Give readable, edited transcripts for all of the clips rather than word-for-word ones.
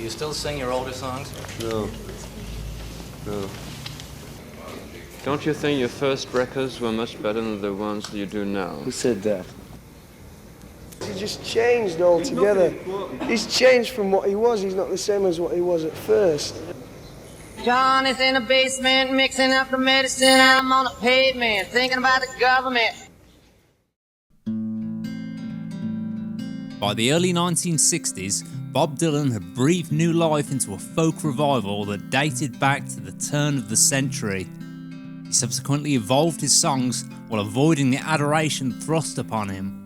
you still sing your older songs? No. No. Don't you think your first records were much better than the ones you do now? Who said that? He just changed altogether. He's changed from what he was. He's not the same as what he was at first. John is in the basement mixing up the medicine. I'm on the pavement thinking about the government. By the early 1960s, Bob Dylan had breathed new life into a folk revival that dated back to the turn of the century. He subsequently evolved his songs while avoiding the adoration thrust upon him.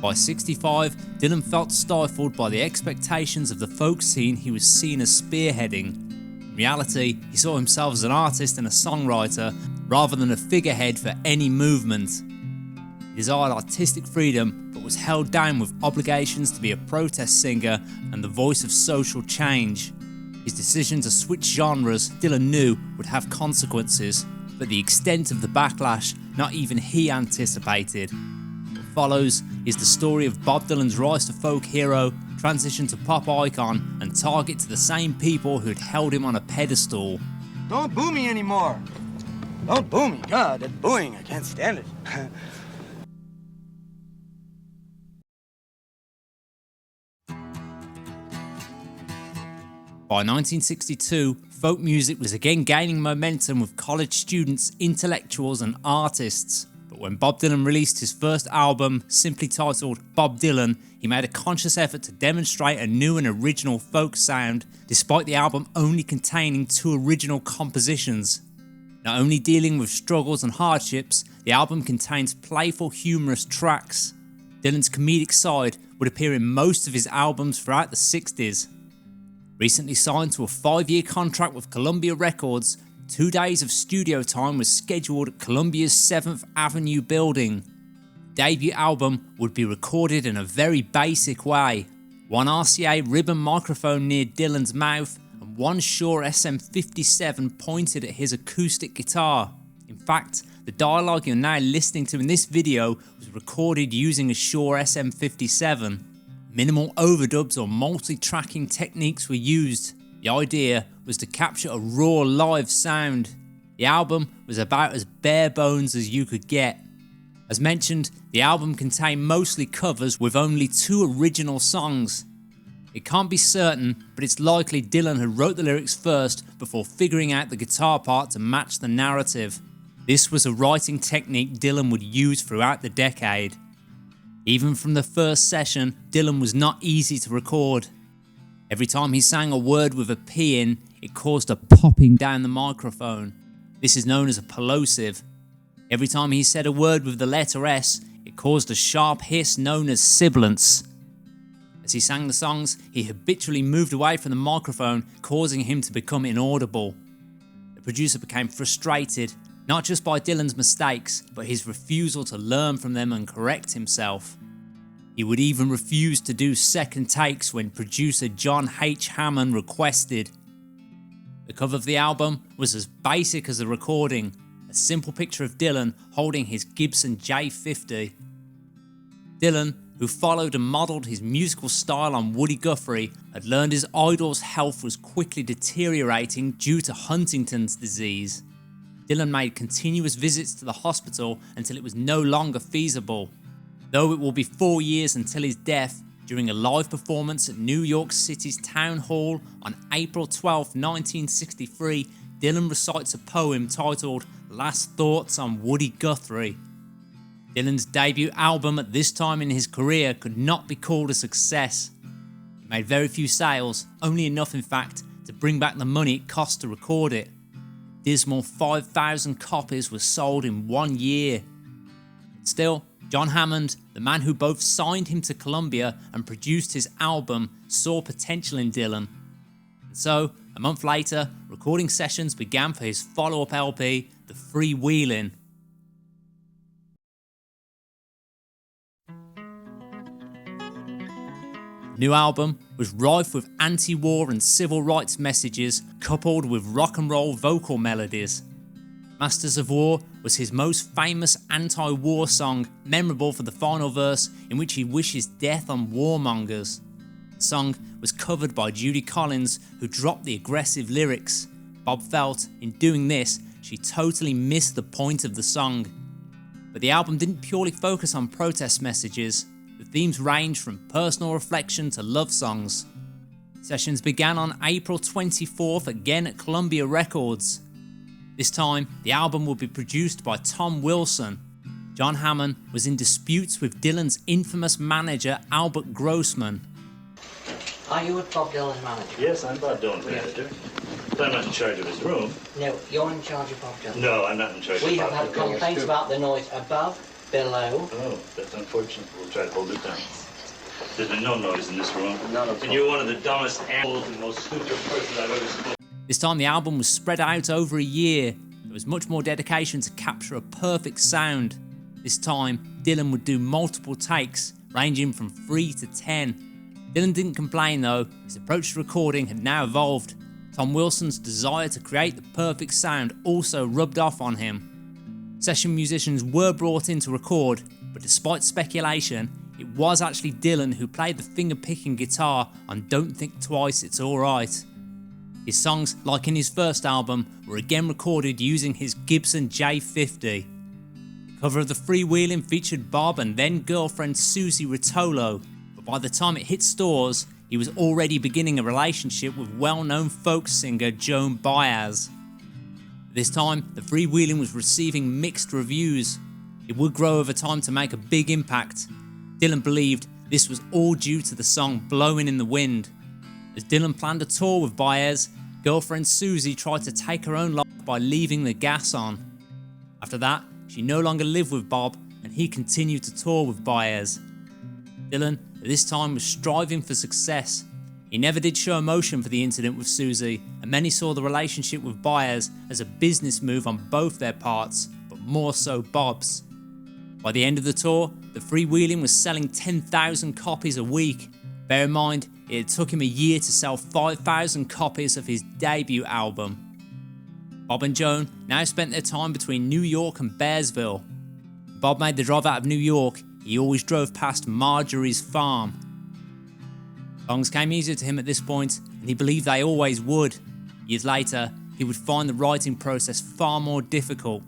By 65, Dylan felt stifled by the expectations of the folk scene he was seen as spearheading. In reality, he saw himself as an artist and a songwriter rather than a figurehead for any movement. He desired artistic freedom, but was held down with obligations to be a protest singer and the voice of social change. His decision to switch genres, Dylan knew, would have consequences, but the extent of the backlash not even he anticipated. What follows is the story of Bob Dylan's rise to folk hero, transition to pop icon, and target to the same people who'd held him on a pedestal. Don't boo me anymore. Don't boo me. God, that booing, I can't stand it. By 1962, folk music was again gaining momentum with college students, intellectuals and artists. But when Bob Dylan released his first album, simply titled Bob Dylan, he made a conscious effort to demonstrate a new and original folk sound, despite the album only containing 2 original compositions. Not only dealing with struggles and hardships, the album contains playful, humorous tracks. Dylan's comedic side would appear in most of his albums throughout the 60s. Recently signed to a 5-year contract with Columbia Records, 2 days of studio time was scheduled at Columbia's 7th Avenue building. The debut album would be recorded in a very basic way. 1 RCA ribbon microphone near Dylan's mouth and 1 Shure SM57 pointed at his acoustic guitar. In fact, the dialogue you're now listening to in this video was recorded using a Shure SM57. Minimal overdubs or multi-tracking techniques were used. The idea was to capture a raw live sound. The album was about as bare bones as you could get. As mentioned, the album contained mostly covers with only 2 original songs. It can't be certain, but it's likely Dylan had wrote the lyrics first before figuring out the guitar part to match the narrative. This was a writing technique Dylan would use throughout the decade. Even from the first session, Dylan was not easy to record. Every time he sang a word with a P in, it caused a popping down the microphone. This is known as a plosive. Every time he said a word with the letter S, it caused a sharp hiss known as sibilance. As he sang the songs, he habitually moved away from the microphone, causing him to become inaudible. The producer became frustrated, not just by Dylan's mistakes, but his refusal to learn from them and correct himself. He would even refuse to do second takes when producer John H. Hammond requested. The cover of the album was as basic as the recording, a simple picture of Dylan holding his Gibson J50. Dylan, who followed and modelled his musical style on Woodie Guthrie, had learned his idol's health was quickly deteriorating due to Huntington's disease. Dylan made continuous visits to the hospital until it was no longer feasible. Though it will be 4 years until his death, during a live performance at New York City's Town Hall on April 12, 1963, Dylan recites a poem titled Last Thoughts on Woodie Guthrie. Dylan's debut album at this time in his career could not be called a success. It made very few sales, only enough in fact to bring back the money it cost to record it. A dismal 5,000 copies were sold in 1 year. Still, John Hammond, the man who both signed him to Columbia and produced his album, saw potential in Dylan. And so, a month later, recording sessions began for his follow-up LP, The Freewheelin. The new album was rife with anti-war and civil rights messages coupled with rock and roll vocal melodies. Masters of War was his most famous anti-war song, memorable for the final verse in which he wishes death on warmongers. The The song was covered by Judy Collins, who dropped the aggressive lyrics. Bob felt, in doing this, she totally missed the point of the song. But the album didn't purely focus on protest messages. The themes ranged from personal reflection to love songs. Sessions began on April 24th, again at Columbia Records. This time, the album would be produced by Tom Wilson. John Hammond was in disputes with Dylan's infamous manager, Albert Grossman. Are you Bob Dylan's manager? Yes, I'm Bob Dylan's manager. But I'm not in charge of his room. No, you're in charge of Bob Dylan. No, I'm not in charge We of have Bob had Dylan. complaints about the noise above, below. Oh, that's unfortunate. We'll try to hold it down. There's been no noise in this room. None at all. And you're one of the dumbest animals and most stupid persons I've ever spoken. This time the album was spread out over a year. There was much more dedication to capture a perfect sound. This time, Dylan would do multiple takes, ranging from 3 to 10. Dylan didn't complain though. His approach to recording had now evolved. Tom Wilson's desire to create the perfect sound also rubbed off on him. Session musicians were brought in to record, but despite speculation, it was actually Dylan who played the finger-picking guitar on Don't Think Twice, It's Alright. His songs, like in his first album, were again recorded using his Gibson J50. The cover of the Freewheelin' featured Bob and then girlfriend Susie Rotolo, but by the time it hit stores, he was already beginning a relationship with well-known folk singer Joan Biaz. This time, the Freewheelin' was receiving mixed reviews. It would grow over time to make a big impact. Dylan believed this was all due to the song Blowing in the Wind. As Dylan planned a tour with Biaz, girlfriend Susie tried to take her own life by leaving the gas on. After that, she no longer lived with Bob and he continued to tour with Biaz. Dylan, at this time, was striving for success. He never did show emotion for the incident with Susie, and many saw the relationship with Biaz as a business move on both their parts, but more so Bob's. By the end of the tour, the Freewheelin' was selling 10,000 copies a week. Bear in mind, it took him a year to sell 5,000 copies of his debut album. Bob and Joan now spent their time between New York and Bearsville. When Bob made the drive out of New York, he always drove past Marjorie's farm. Songs came easier to him at this point, and he believed they always would. Years later, he would find the writing process far more difficult.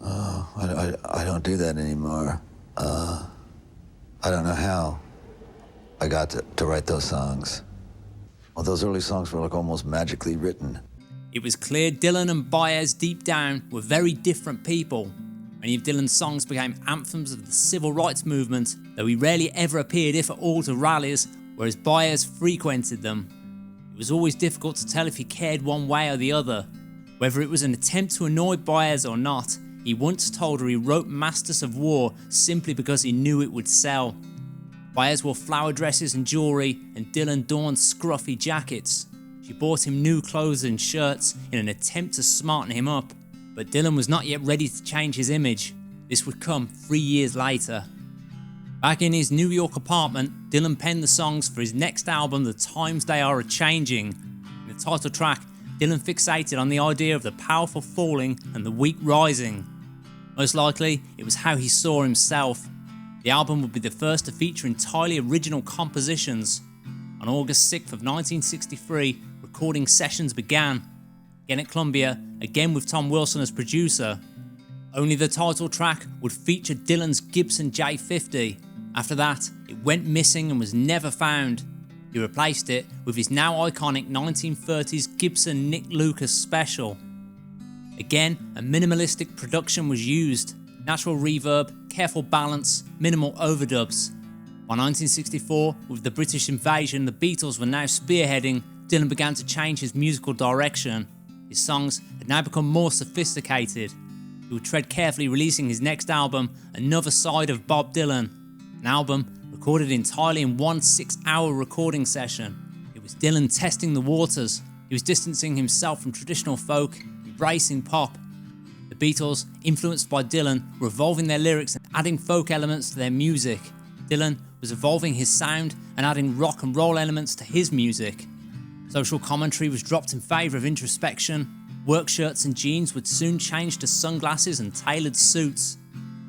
I don't do that anymore. I don't know how I got to write those songs. Well, those early songs were like almost magically written. It was clear Dylan and Biaz deep down were very different people. Many of Dylan's songs became anthems of the civil rights movement, though he rarely ever appeared, if at all, to rallies, whereas Biaz frequented them. It was always difficult to tell if he cared one way or the other. Whether it was an attempt to annoy Biaz or not, he once told her he wrote Masters of War simply because he knew it would sell. Biaz wore flower dresses and jewellery, and Dylan donned scruffy jackets. She bought him new clothes and shirts in an attempt to smarten him up, but Dylan was not yet ready to change his image. This would come 3 years later. Back in his New York apartment, Dylan penned the songs for his next album, The Times They Are A-Changing. In the title track, Dylan fixated on the idea of the powerful falling and the weak rising. Most likely, it was how he saw himself. The album would be the first to feature entirely original compositions. On August 6th of 1963, recording sessions began. Again at Columbia, again with Tom Wilson as producer. Only the title track would feature Dylan's Gibson J50. After that, it went missing and was never found. He replaced it with his now iconic 1930s Gibson Nick Lucas Special. Again, a minimalistic production was used. Natural reverb, careful balance, minimal overdubs. By 1964, with the British invasion the Beatles were now spearheading, Dylan began to change his musical direction. His songs had now become more sophisticated. He would tread carefully releasing his next album, Another Side of Bob Dylan, an album recorded entirely in one 6-hour recording session. It was Dylan testing the waters. He was distancing himself from traditional folk, embracing pop. The Beatles, influenced by Dylan, were evolving their lyrics and adding folk elements to their music. Dylan was evolving his sound and adding rock and roll elements to his music. Social commentary was dropped in favour of introspection. Work shirts and jeans would soon change to sunglasses and tailored suits.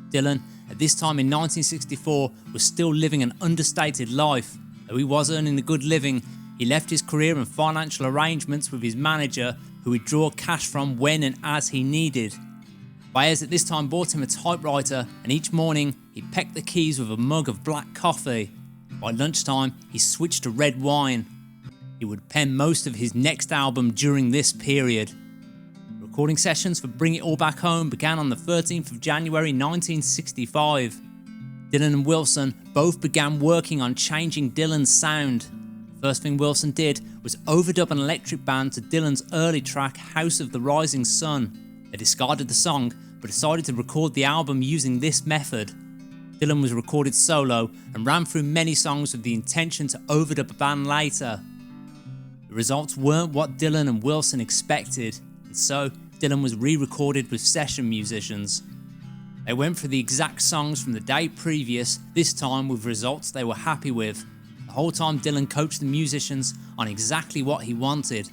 Dylan, at this time in 1964, was still living an understated life. Though he was earning a good living, he left his career and financial arrangements with his manager, who would draw cash from when and as he needed. Biaz at this time bought him a typewriter, and each morning he pecked the keys with a mug of black coffee. By lunchtime, he switched to red wine. He would pen most of his next album during this period. Recording sessions for Bring It All Back Home began on the 13th of January 1965. Dylan and Wilson both began working on changing Dylan's sound. The first thing Wilson did was overdub an electric band to Dylan's early track House of the Rising Sun. They discarded the song, but decided to record the album using this method. Dylan was recorded solo and ran through many songs with the intention to overdub a band later. The results weren't what Dylan and Wilson expected, and so Dylan was re-recorded with session musicians. They went through the exact songs from the day previous, this time with results they were happy with. The whole time Dylan coached the musicians on exactly what he wanted.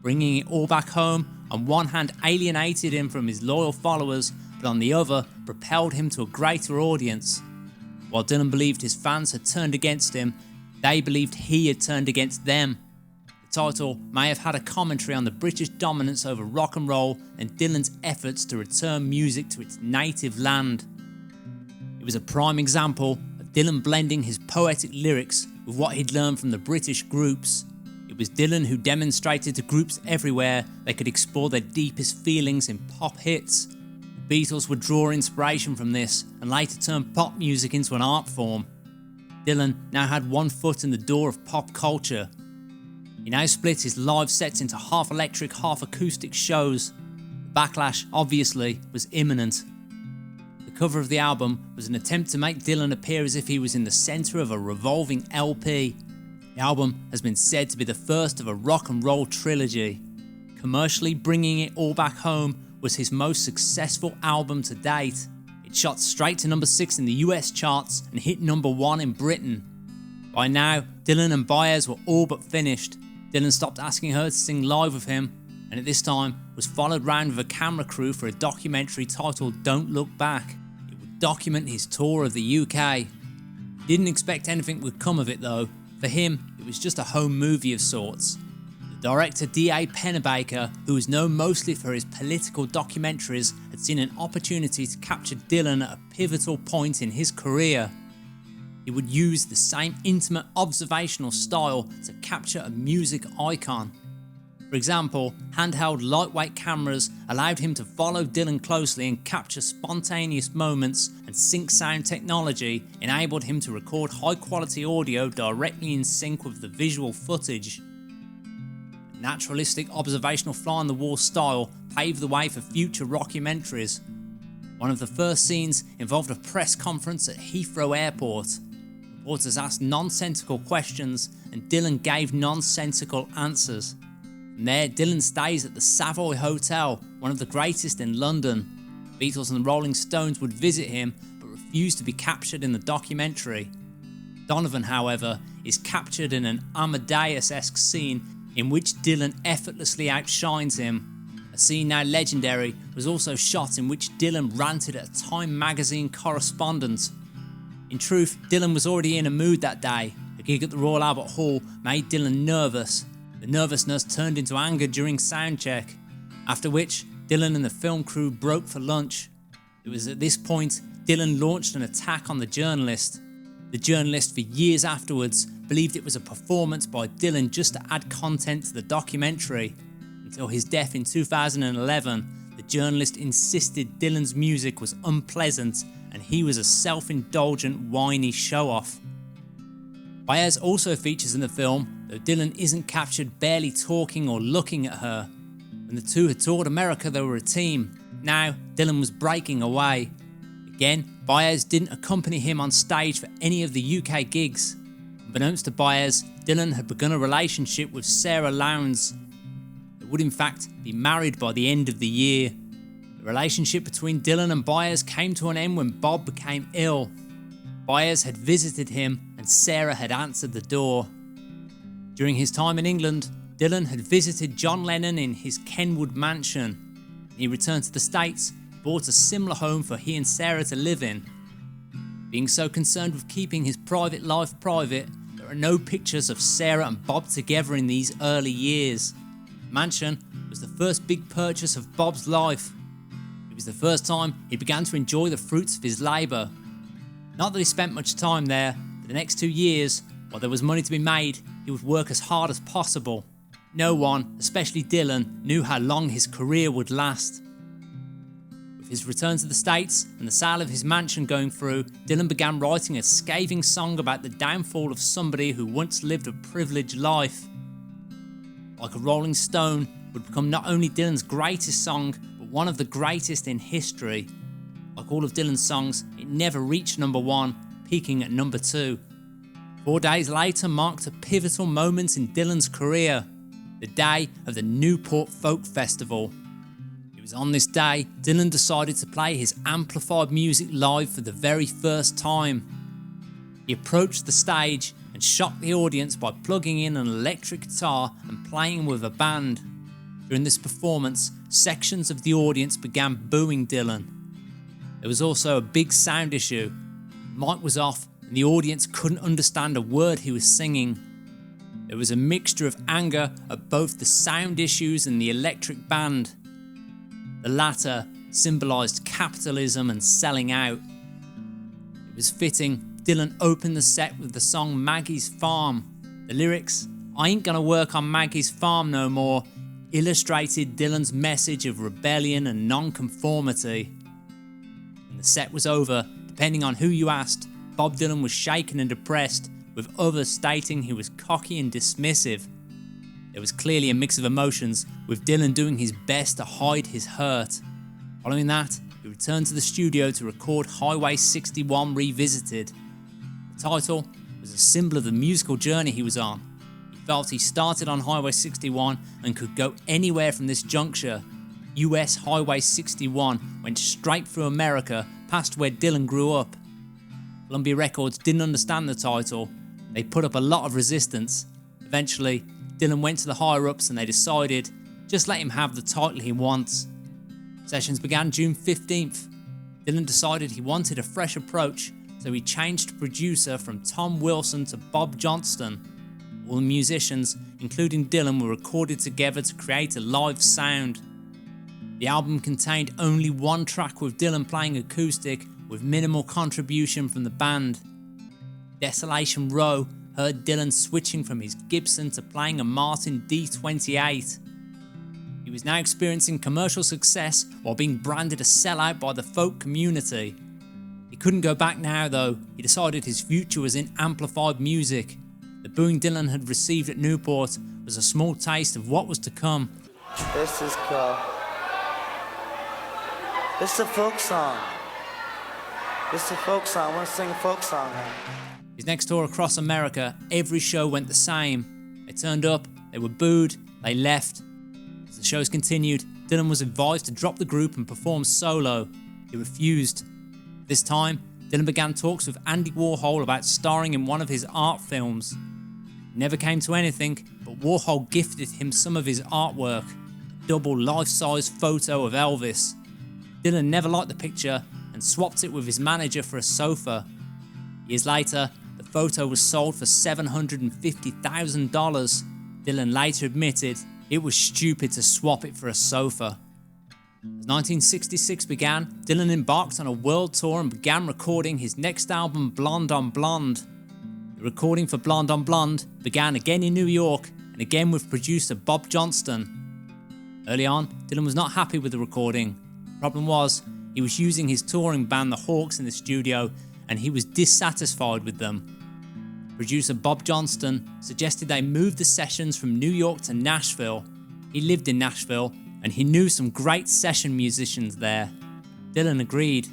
Bringing It All Back Home on one hand alienated him from his loyal followers, but on the other propelled him to a greater audience. While Dylan believed his fans had turned against him, they believed he had turned against them. The title may have had a commentary on the British dominance over rock and roll and Dylan's efforts to return music to its native land. It was a prime example of Dylan blending his poetic lyrics with what he'd learned from the British groups. It was Dylan who demonstrated to groups everywhere they could explore their deepest feelings in pop hits. The Beatles would draw inspiration from this and later turn pop music into an art form. Dylan now had one foot in the door of pop culture. He now split his live sets into half electric, half acoustic shows. The backlash, obviously, was imminent. The cover of the album was an attempt to make Dylan appear as if he was in the centre of a revolving LP. The album has been said to be the first of a rock and roll trilogy. Commercially, Bringing It All Back Home was his most successful album to date. It shot straight to number 6 in the US charts and hit number 1 in Britain. By now, Dylan and Biaz were all but finished. Dylan stopped asking her to sing live with him, and at this time was followed round with a camera crew for a documentary titled Don't Look Back. It would document his tour of the UK. He didn't expect anything would come of it though. For him, it was just a home movie of sorts. The director D.A. Pennebaker, who was known mostly for his political documentaries, had seen an opportunity to capture Dylan at a pivotal point in his career. He would use the same intimate observational style to capture a music icon. For example, handheld lightweight cameras allowed him to follow Dylan closely and capture spontaneous moments, and sync sound technology enabled him to record high quality audio directly in sync with the visual footage. A naturalistic observational fly-on-the-wall style paved the way for future rockumentaries. One of the first scenes involved a press conference at Heathrow Airport. Reporters asked nonsensical questions and Dylan gave nonsensical answers. From there, Dylan stays at the Savoy Hotel, one of the greatest in London. The Beatles and the Rolling Stones would visit him, but refused to be captured in the documentary. Donovan, however, is captured in an Amadeus-esque scene in which Dylan effortlessly outshines him. A scene now legendary was also shot in which Dylan ranted at a Time magazine correspondent. In truth, Dylan was already in a mood that day. A gig at the Royal Albert Hall made Dylan nervous. The nervousness turned into anger during soundcheck, after which Dylan and the film crew broke for lunch. It was at this point Dylan launched an attack on the journalist. The journalist, for years afterwards, believed it was a performance by Dylan just to add content to the documentary. Until his death in 2011, the journalist insisted Dylan's music was unpleasant and he was a self-indulgent, whiny show-off. Biaz also features in the film, though Dylan isn't captured barely talking or looking at her. When the two had toured America, they were a team. Now, Dylan was breaking away. Again, Biaz didn't accompany him on stage for any of the UK gigs. Unbeknownst to Biaz, Dylan had begun a relationship with Sara Lownds. They would in fact be married by the end of the year. The relationship between Dylan and Biaz came to an end when Bob became ill. Biaz had visited him and Sara had answered the door. During his time in England, Dylan had visited John Lennon in his Kenwood mansion. When he returned to the States, bought a similar home for he and Sara to live in. Being so concerned with keeping his private life private, the there are no pictures of Sara and Bob together in these early years. The mansion was the first big purchase of Bob's life. It was the first time he began to enjoy the fruits of his labour. Not that he spent much time there. For the next 2 years, while there was money to be made, he would work as hard as possible. No one, especially Dylan, knew how long his career would last. With his return to the States and the sale of his mansion going through, Dylan began writing a scathing song about the downfall of somebody who once lived a privileged life. Like a Rolling Stone would become not only Dylan's greatest song, but one of the greatest in history. Like all of Dylan's songs, it never reached number 1, peaking at number 2. 4 days later marked a pivotal moment in Dylan's career, the day of the Newport Folk Festival. It was on this day Dylan decided to play his amplified music live for the very first time. He approached the stage and shocked the audience by plugging in an electric guitar and playing with a band. During this performance, sections of the audience began booing Dylan. There was also a big sound issue. The mic was off and the audience couldn't understand a word he was singing. There was a mixture of anger at both the sound issues and the electric band. The latter symbolised capitalism and selling out. It was fitting Dylan opened the set with the song Maggie's Farm. The lyrics, "I ain't gonna work on Maggie's farm no more," illustrated Dylan's message of rebellion and non-conformity. When the set was over, depending on who you asked, Bob Dylan was shaken and depressed, with others stating he was cocky and dismissive. There was clearly a mix of emotions, with Dylan doing his best to hide his hurt. Following that, he returned to the studio to record Highway 61 Revisited. The title was a symbol of the musical journey he was on. He felt he started on Highway 61 and could go anywhere from this juncture. US Highway 61 went straight through America, past where Dylan grew up. Columbia Records didn't understand the title. They put up a lot of resistance. Eventually, Dylan went to the higher-ups and they decided, just let him have the title he wants. Sessions began June 15th. Dylan decided he wanted a fresh approach, so he changed producer from Tom Wilson to Bob Johnston. All the musicians, including Dylan, were recorded together to create a live sound. The album contained only 1 track with Dylan playing acoustic, with minimal contribution from the band. Desolation Row heard Dylan switching from his Gibson to playing a Martin D28. He was now experiencing commercial success while being branded a sellout by the folk community. He couldn't go back now though. He decided his future was in amplified music. The booing Dylan had received at Newport was a small taste of what was to come. This is cool. This is a folk song. This is a folk song. I want to sing a folk song now. His next tour across America, every show went the same. They turned up, they were booed, they left. As the shows continued, Dylan was advised to drop the group and perform solo. He refused. This time, Dylan began talks with Andy Warhol about starring in one of his art films. It never came to anything, but Warhol gifted him some of his artwork, a double life-size photo of Elvis. Dylan never liked the picture and swapped it with his manager for a sofa. Years later, the photo was sold for $750,000. Dylan later admitted it was stupid to swap it for a sofa. As 1966 began, Dylan embarked on a world tour and began recording his next album, Blonde on Blonde. The recording for Blonde on Blonde began again in New York and again with producer Bob Johnston. Early on, Dylan was not happy with the recording. The problem was, he was using his touring band The Hawks in the studio and he was dissatisfied with them. Producer Bob Johnston suggested they move the sessions from New York to Nashville. He lived in Nashville and he knew some great session musicians there. Dylan agreed.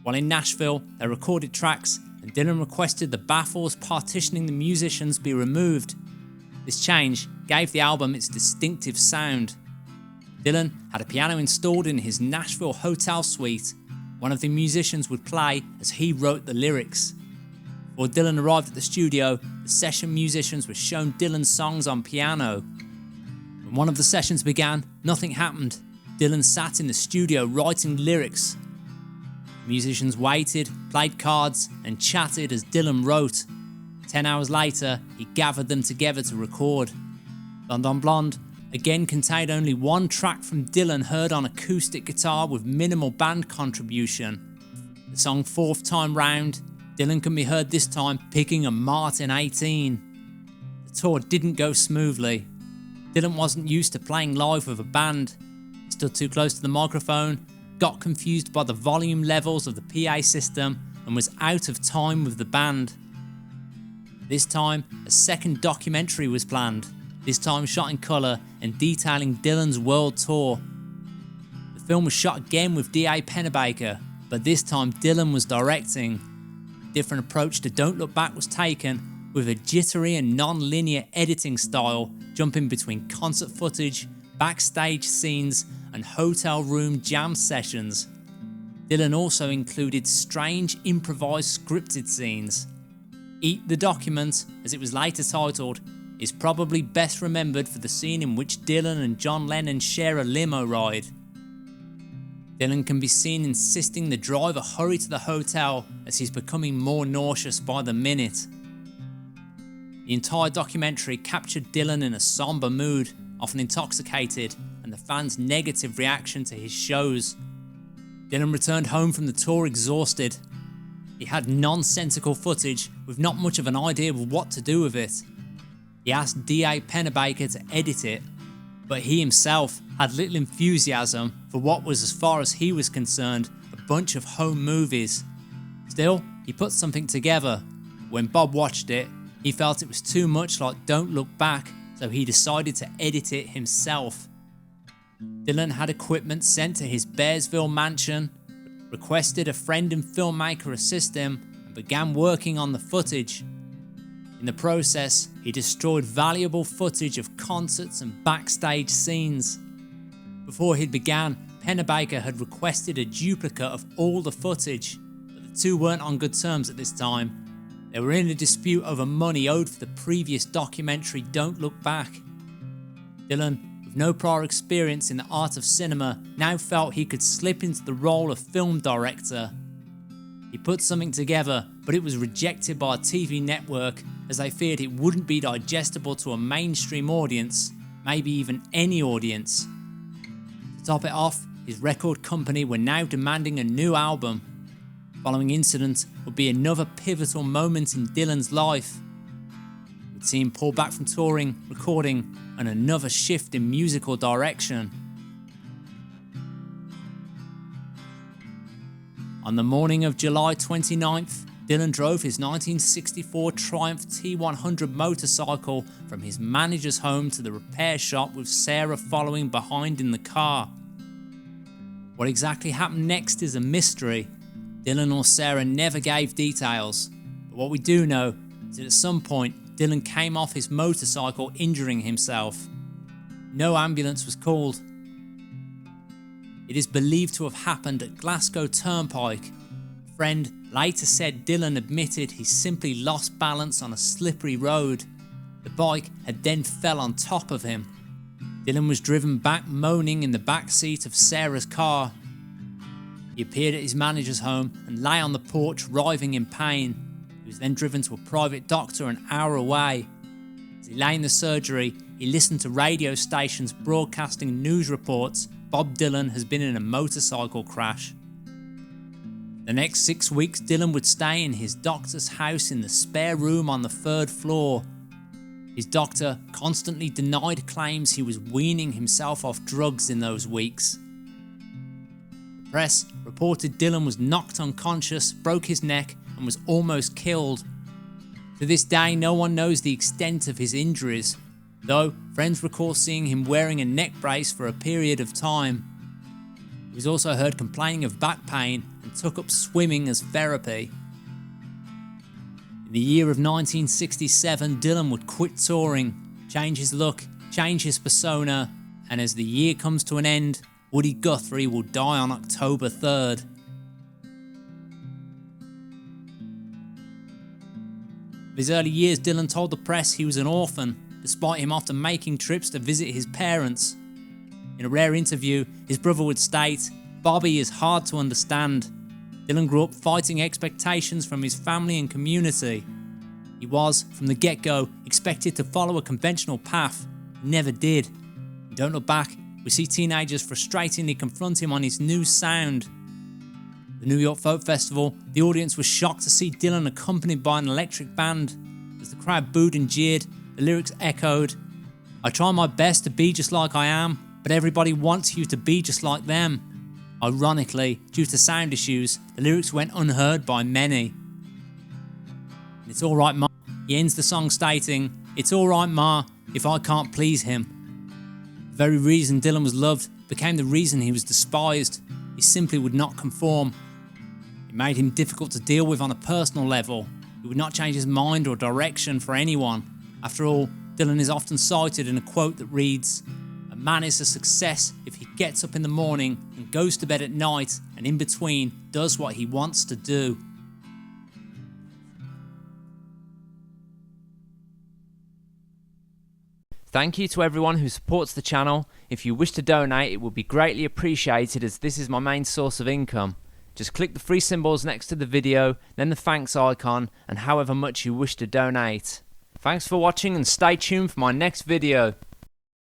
While in Nashville, they recorded tracks and Dylan requested the baffles partitioning the musicians be removed. This change gave the album its distinctive sound. Dylan had a piano installed in his Nashville hotel suite. One of the musicians would play as he wrote the lyrics. Before Dylan arrived at the studio, the session musicians were shown Dylan's songs on piano. When one of the sessions began, nothing happened. Dylan sat in the studio writing lyrics. The musicians waited, played cards, and chatted as Dylan wrote. 10 hours later, he gathered them together to record. Blonde on Blonde again contained only one track from Dylan heard on acoustic guitar with minimal band contribution. The song Fourth Time Round, Dylan can be heard this time picking a Martin 18. The tour didn't go smoothly. Dylan wasn't used to playing live with a band. He stood too close to the microphone, got confused by the volume levels of the PA system, and was out of time with the band. This time, a second documentary was planned, this time shot in colour and detailing Dylan's world tour. The film was shot again with D.A. Pennebaker, but this time Dylan was directing. A different approach to Don't Look Back was taken, with a jittery and non-linear editing style, jumping between concert footage, backstage scenes, and hotel room jam sessions. Dylan also included strange improvised scripted scenes. Eat the Document, as it was later titled, is probably best remembered for the scene in which Dylan and John Lennon share a limo ride. Dylan can be seen insisting the driver hurry to the hotel as he's becoming more nauseous by the minute. The entire documentary captured Dylan in a somber mood, often intoxicated, and the fans' negative reaction to his shows. Dylan returned home from the tour exhausted. He had nonsensical footage with not much of an idea of what to do with it. He asked D.A. Pennebaker to edit it, but he himself had little enthusiasm for what was, as far as he was concerned, a bunch of home movies. Still, he put something together. When Bob watched it, he felt it was too much like Don't Look Back, so he decided to edit it himself. Dylan had equipment sent to his Bearsville mansion, requested a friend and filmmaker assist him, and began working on the footage. In the process, he destroyed valuable footage of concerts and backstage scenes. Before he began, Pennebaker had requested a duplicate of all the footage, but the two weren't on good terms at this time. They were in a dispute over money owed for the previous documentary Don't Look Back. Dylan, with no prior experience in the art of cinema, now felt he could slip into the role of film director. He put something together, but it was rejected by a TV network as they feared it wouldn't be digestible to a mainstream audience, maybe even any audience. To top it off, his record company were now demanding a new album. The following incident would be another pivotal moment in Dylan's life. We'd see him pull back from touring, recording, and another shift in musical direction. On the morning of July 29th, Dylan drove his 1964 Triumph T100 motorcycle from his manager's home to the repair shop with Sara following behind in the car. What exactly happened next is a mystery. Dylan or Sara never gave details, but what we do know is that at some point Dylan came off his motorcycle injuring himself. No ambulance was called. It is believed to have happened at Glasgow Turnpike. A friend later said Dylan admitted he simply lost balance on a slippery road. The bike had then fell on top of him. Dylan was driven back moaning in the back seat of Sara's car. He appeared at his manager's home and lay on the porch writhing in pain. He was then driven to a private doctor an hour away. As he lay in the surgery, he listened to radio stations broadcasting news reports Bob Dylan has been in a motorcycle crash. The next 6 weeks, Dylan would stay in his doctor's house in the spare room on the 3rd floor. His doctor constantly denied claims he was weaning himself off drugs in those weeks. The press reported Dylan was knocked unconscious, broke his neck, and was almost killed. To this day, no one knows the extent of his injuries, though friends recall seeing him wearing a neck brace for a period of time. He was also heard complaining of back pain and took up swimming as therapy. In the year of 1967, Dylan would quit touring, change his look, change his persona, and as the year comes to an end, Woodie Guthrie will die on October 3rd. In his early years, Dylan told the press he was an orphan, despite him often making trips to visit his parents. In a rare interview, his brother would state, "Bobby is hard to understand. Dylan grew up fighting expectations from his family and community. He was, from the get-go, expected to follow a conventional path. He never did. In Don't Look Back, we see teenagers frustratingly confront him on his new sound. The New York Folk Festival, the audience was shocked to see Dylan accompanied by an electric band. As the crowd booed and jeered, the lyrics echoed, "I try my best to be just like I am, but everybody wants you to be just like them." Ironically, due to sound issues, the lyrics went unheard by many. And "It's alright, Ma." He ends the song stating, "It's alright, Ma, if I can't please him." The very reason Dylan was loved became the reason he was despised. He simply would not conform. It made him difficult to deal with on a personal level. He would not change his mind or direction for anyone. After all, Dylan is often cited in a quote that reads, "A man is a success if he gets up in the morning and goes to bed at night and in between does what he wants to do." Thank you to everyone who supports the channel. If you wish to donate, it would be greatly appreciated, as this is my main source of income. Just click the 3 symbols next to the video, then the thanks icon, and however much you wish to donate. Thanks for watching and stay tuned for my next video.